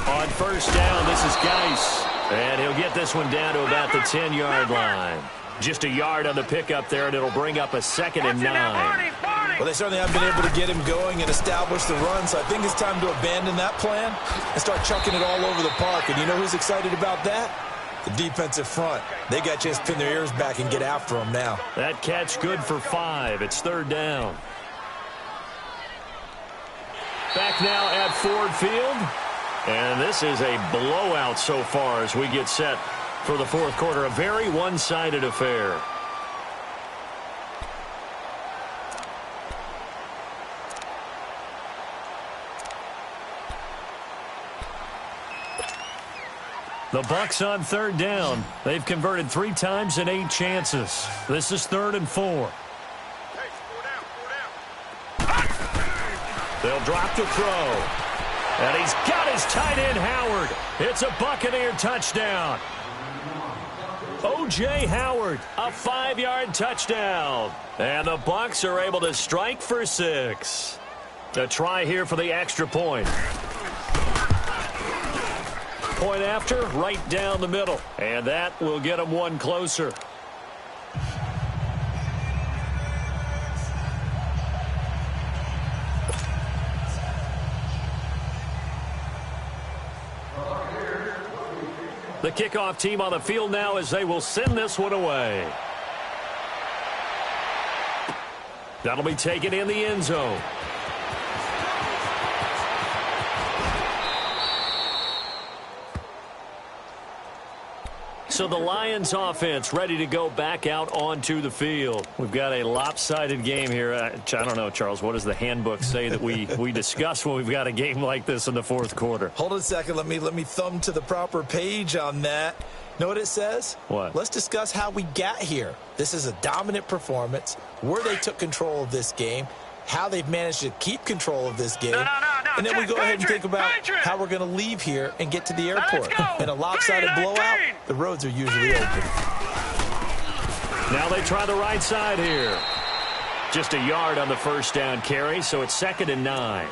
On first down, this is Geis, and he'll get this one down to about the 10-yard line. Just a yard on the pickup there, and it'll bring up a 2nd and 9. Well, they certainly haven't been able to get him going and establish the run, so I think it's time to abandon that plan and start chucking it all over the park. And you know who's excited about that? The defensive front. They got a chance to pin their ears back and get after him now. That catch good for 5. It's 3rd down. Back now at Ford Field. And this is a blowout so far as we get set for the 4th quarter. A very one-sided affair. The Bucs on 3rd down. They've converted 3 times in 8 chances. This is 3rd and 4. They'll drop to throw. And he's got his tight end, Howard. It's a Buccaneer touchdown. O.J. Howard, a 5-yard touchdown. And the Bucs are able to strike for 6. A try here for the extra point. Point after, right down the middle. And that will get them one closer. The kickoff team on the field now as they will send this one away. That'll be taken in the end zone. So the Lions offense ready to go back out onto the field. We've got a lopsided game here. I don't know, Charles, what does the handbook say that we discuss when we've got a game like this in the 4th quarter? Hold on a second. Let me thumb to the proper page on that. Know what it says? What? Let's discuss how we got here. This is a dominant performance, where they took control of this game, how they've managed to keep control of this game. And then we go ahead and think about how we're going to leave here and get to the airport. In a lopsided blowout, the roads are usually open. Now they try the right side here. Just a yard on the first down carry, so it's 2nd and 9.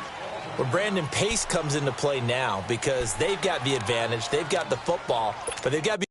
Well, Brandon, pace comes into play now because they've got the advantage. They've got the football, but they've got to be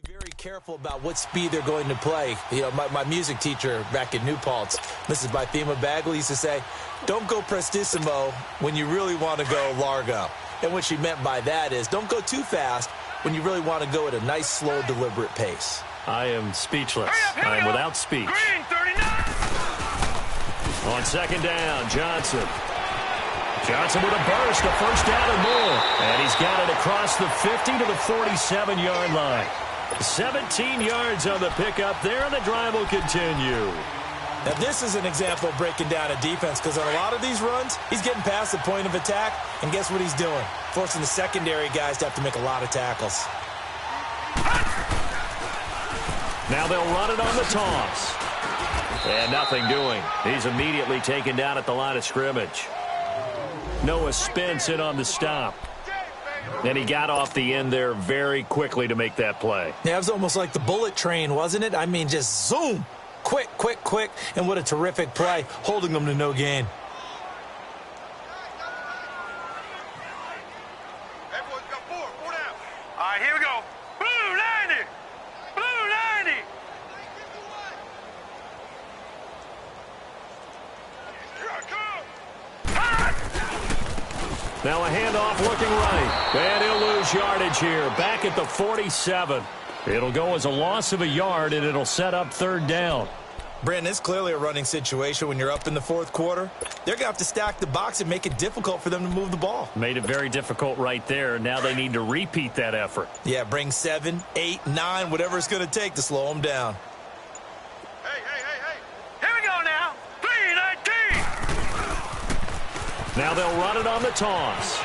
very careful about what speed they're going to play. You know, my music teacher back in New Paltz, Mrs. Bythema Bagley, used to say, don't go prestissimo when you really want to go largo. And what she meant by that is don't go too fast when you really want to go at a nice, slow, deliberate pace. I am speechless. I am without speech. Green, 39. On 2nd down, Johnson. Johnson with a burst, a first down and more. And he's got it across the 50 to the 47-yard line. 17 yards on the pickup there, and the drive will continue. Now, this is an example of breaking down a defense because on a lot of these runs, he's getting past the point of attack, and guess what he's doing? Forcing the secondary guys to have to make a lot of tackles. Now they'll run it on the toss. And nothing doing. He's immediately taken down at the line of scrimmage. Noah Spence in on the stop. And he got off the end there very quickly to make that play. Yeah, it was almost like the bullet train, wasn't it? I mean, just zoom. Quick, quick, quick. And what a terrific play, holding them to no gain. Everyone's got four down. All right, here we go. Blue 90. Blue 90. Here I come. Now a handoff looking right. And he'll lose yardage here. Back at the 47. It'll go as a loss of a yard, and it'll set up 3rd down. Brandon, it's clearly a running situation when you're up in the fourth quarter. They're going to have to stack the box and make it difficult for them to move the ball. Made it very difficult right there. Now they need to repeat that effort. Yeah, bring 7, 8, 9, whatever it's going to take to slow them down. Hey. Here we go now. 3:19. Now they'll run it on the toss.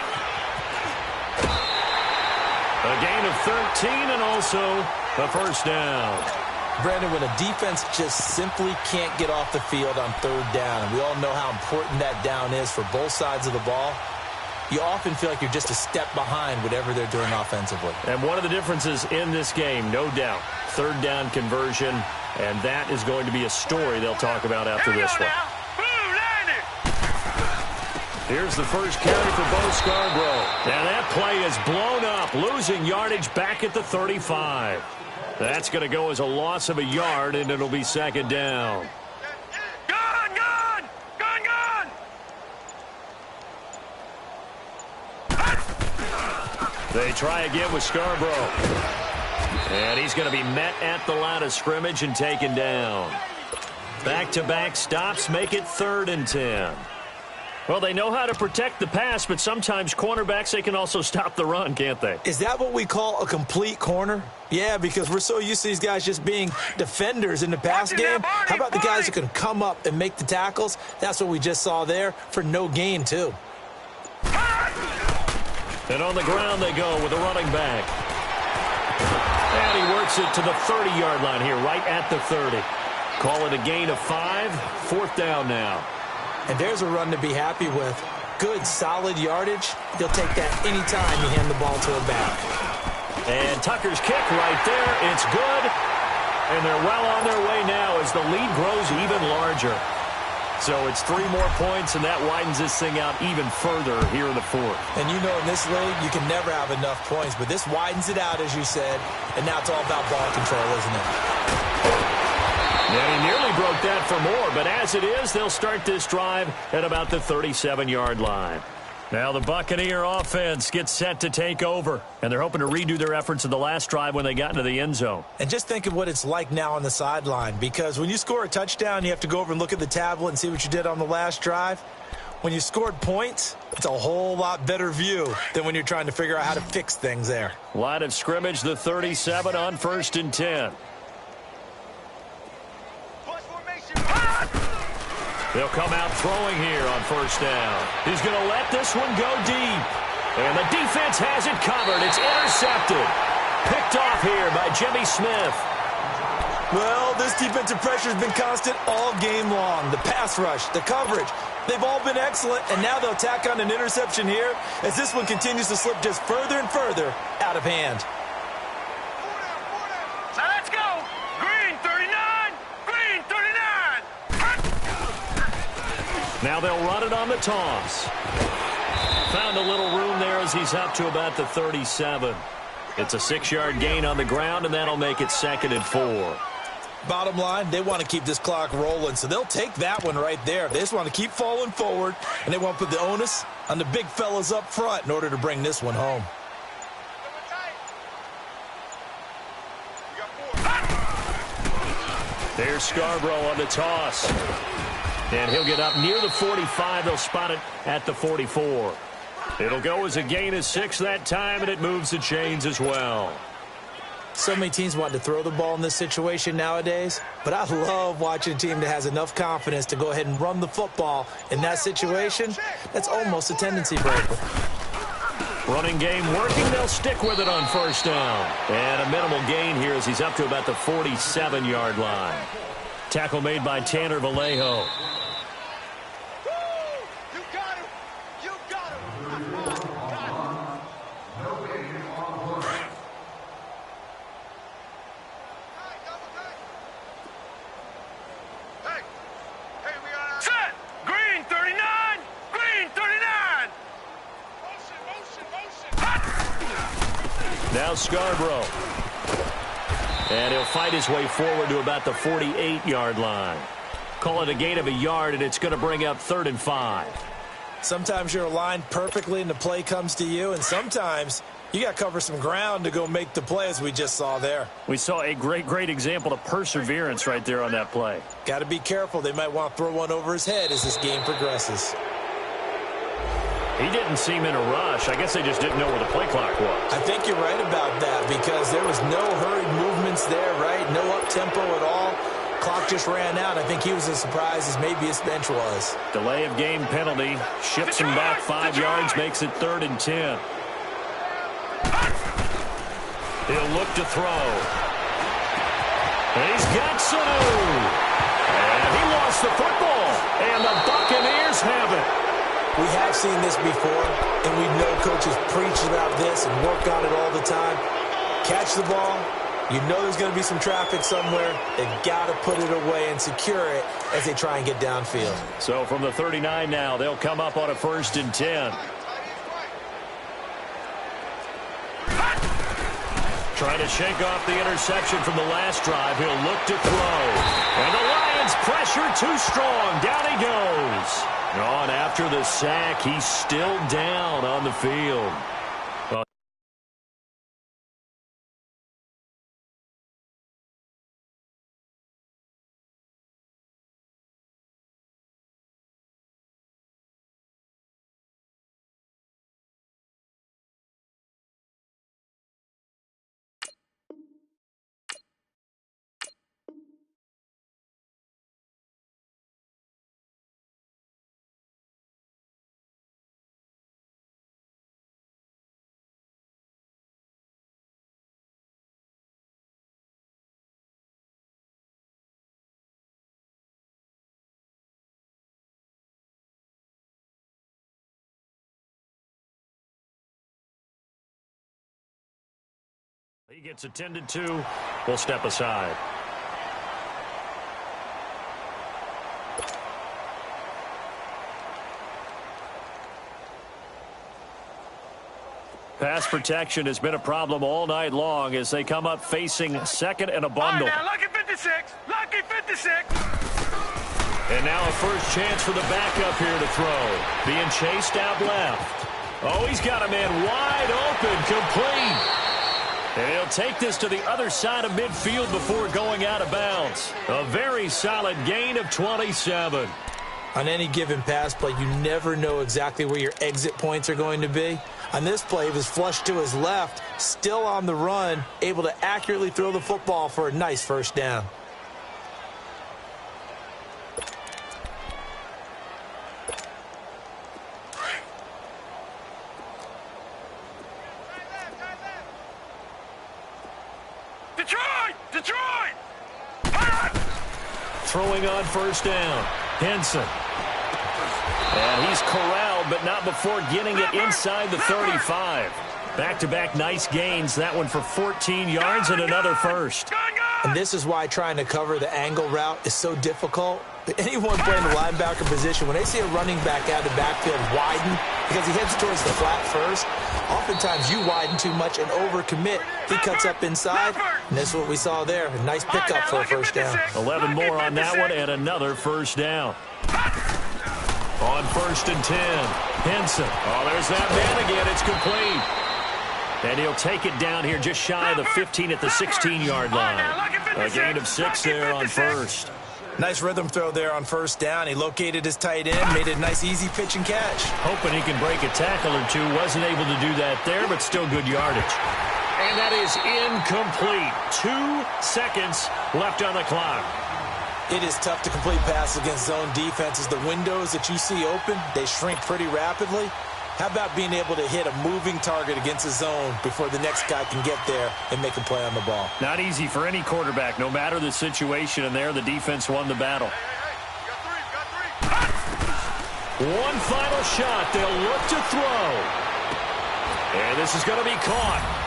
A gain of 13 and also the first down. Brandon, when a defense just simply can't get off the field on third down, and we all know how important that down is for both sides of the ball, you often feel like you're just a step behind whatever they're doing offensively. And one of the differences in this game, no doubt, third down conversion, and that is going to be a story they'll talk about after this one. Here's the first carry for Bo Scarborough. And that play is blown up, losing yardage back at the 35. That's going to go as a loss of a yard, and it'll be second down. Gone! They try again with Scarborough. And he's going to be met at the line of scrimmage and taken down. Back-to-back stops make it 3rd and 10. Well, they know how to protect the pass, but sometimes cornerbacks, they can also stop the run, can't they? Is that what we call a complete corner? Yeah, because we're so used to these guys just being defenders in the pass game. How about the guys who can come up and make the tackles? That's what we just saw there for no gain, too. And on the ground they go with a running back. And he works it to the 30-yard line here, right at the 30. Call it a gain of 5, 4th down now. And there's a run to be happy with. Good, solid yardage. They'll take that anytime you hand the ball to a back. And Tucker's kick right there. It's good. And they're well on their way now as the lead grows even larger. So it's 3 more points, and that widens this thing out even further here in the 4th. And you know in this league, you can never have enough points. But this widens it out, as you said. And now it's all about ball control, isn't it? And he nearly broke that for more, but as it is, they'll start this drive at about the 37-yard line. Now the Buccaneer offense gets set to take over, and they're hoping to redo their efforts in the last drive when they got into the end zone. And just think of what it's like now on the sideline, because when you score a touchdown, you have to go over and look at the tablet and see what you did on the last drive. When you scored points, it's a whole lot better view than when you're trying to figure out how to fix things there. Line of scrimmage, the 37 on 1st and 10. They'll come out throwing here on 1st down. He's going to let this one go deep. And the defense has it covered. It's intercepted. Picked off here by Jimmy Smith. Well, this defensive pressure has been constant all game long. The pass rush, the coverage, they've all been excellent. And now they'll tack on an interception here as this one continues to slip just further and further out of hand. So let's go. Green 39. Green 39. Now they'll run it on the toss. Found a little room there as he's up to about the 37. It's a 6-yard gain on the ground, and that'll make it 2nd and 4. Bottom line, they want to keep this clock rolling, so they'll take that one right there. They just want to keep falling forward, and they want to put the onus on the big fellas up front in order to bring this one home. There's Scarborough on the toss. And he'll get up near the 45. They'll spot it at the 44. It'll go as a gain of 6 that time, and it moves the chains as well. So many teams want to throw the ball in this situation nowadays, but I love watching a team that has enough confidence to go ahead and run the football in that situation. That's almost a tendency breaker. Running game working. They'll stick with it on 1st down. And a minimal gain here as he's up to about the 47-yard line. Tackle made by Tanner Vallejo. Now Scarborough. And he'll fight his way forward to about the 48-yard line. Call it a gain of a yard, and it's going to bring up 3rd and 5. Sometimes you're aligned perfectly and the play comes to you, and sometimes You got to cover some ground to go make the play, as we just saw there. We saw a great example of perseverance right there on that play. Got to be careful. They might want to throw one over his head as this game progresses. He didn't seem in a rush. I guess they just didn't know where the play clock was. I think you're right about that because there was no hurried movements there, right? No up-tempo at all. Clock just ran out. I think he was as surprised as maybe his bench was. Delay of game penalty. Shifts him back 5 yards, makes it 3rd and 10. He'll look to throw. He's got some. And he lost the football. And the Buccaneers have it. We have seen this before, and we know coaches preach about this and work on it all the time. Catch the ball. You know there's going to be some traffic somewhere. They've got to put it away and secure it as they try and get downfield. So from the 39 now, they'll come up on a 1st and 10. Trying to shake off the interception from the last drive. He'll look to throw. And the Lions pressure too strong. Down he goes. On after the sack, he's still down on the field. He gets attended to. We'll step aside. Pass protection has been a problem all night long as they come up facing 2nd and a bundle. Now, lucky 56. Lucky 56. And now a first chance for the backup here to throw. Being chased out left. Oh, he's got a man wide open, complete. And he'll take this to the other side of midfield before going out of bounds. A very solid gain of 27. On any given pass play, you never know exactly where your exit points are going to be. On this play, he was flushed to his left, still on the run, able to accurately throw the football for a nice first down. Detroit! Throwing on first down. Henson. And he's corralled, but not before getting it inside the 35. Back-to-back nice gains. That one for 14 yards and another first. And this is why trying to cover the angle route is so difficult. Anyone playing the linebacker position, when they see a running back out of the backfield widen because he heads towards the flat first, oftentimes you widen too much and overcommit. He cuts up inside, and this is what we saw there. A nice pickup for a first down. 11 more on that one and another first down. On 1st and 10, Henson. Oh, there's that man again. It's complete. And he'll take it down here just shy of the 15 at the 16-yard line. A gain of 6 there on first. Nice rhythm throw there on first down. He located his tight end, made it a nice, easy pitch and catch. Hoping he can break a tackle or two. Wasn't able to do that there, but still good yardage. And that is incomplete. 2 seconds left on the clock. It is tough to complete passes against zone defenses. The windows that you see open, they shrink pretty rapidly. How about being able to hit a moving target against a zone before the next guy can get there and make a play on the ball? Not easy for any quarterback, no matter the situation, and there the defense won the battle. One final shot. They'll look to throw. And this is going to be caught.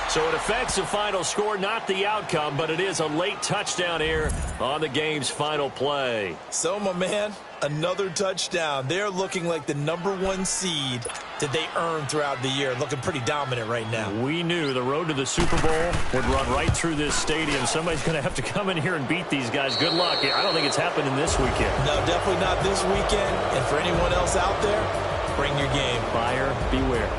So it affects the final score, not the outcome, but it is a late touchdown here on the game's final play. So, my man, another touchdown. They're looking like the #1 seed that they earned throughout the year. Looking pretty dominant right now. We knew the road to the Super Bowl would run right through this stadium. Somebody's going to have to come in here and beat these guys. Good luck. I don't think it's happening this weekend. No, definitely not this weekend. And for anyone else out there, bring your game. Buyer beware.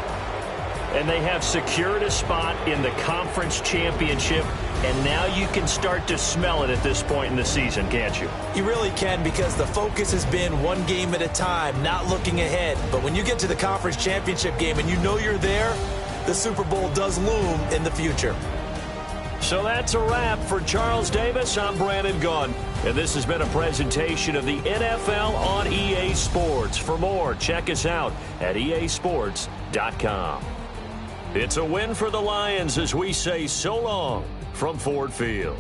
And they have secured a spot in the conference championship, and now you can start to smell it at this point in the season, can't you? You really can, because the focus has been one game at a time, not looking ahead. But when you get to the conference championship game and you know you're there, the Super Bowl does loom in the future. So that's a wrap for Charles Davis. I'm Brandon Gunn, and this has been a presentation of the NFL on EA Sports. For more, check us out at easports.com. It's a win for the Lions as we say so long from Ford Field.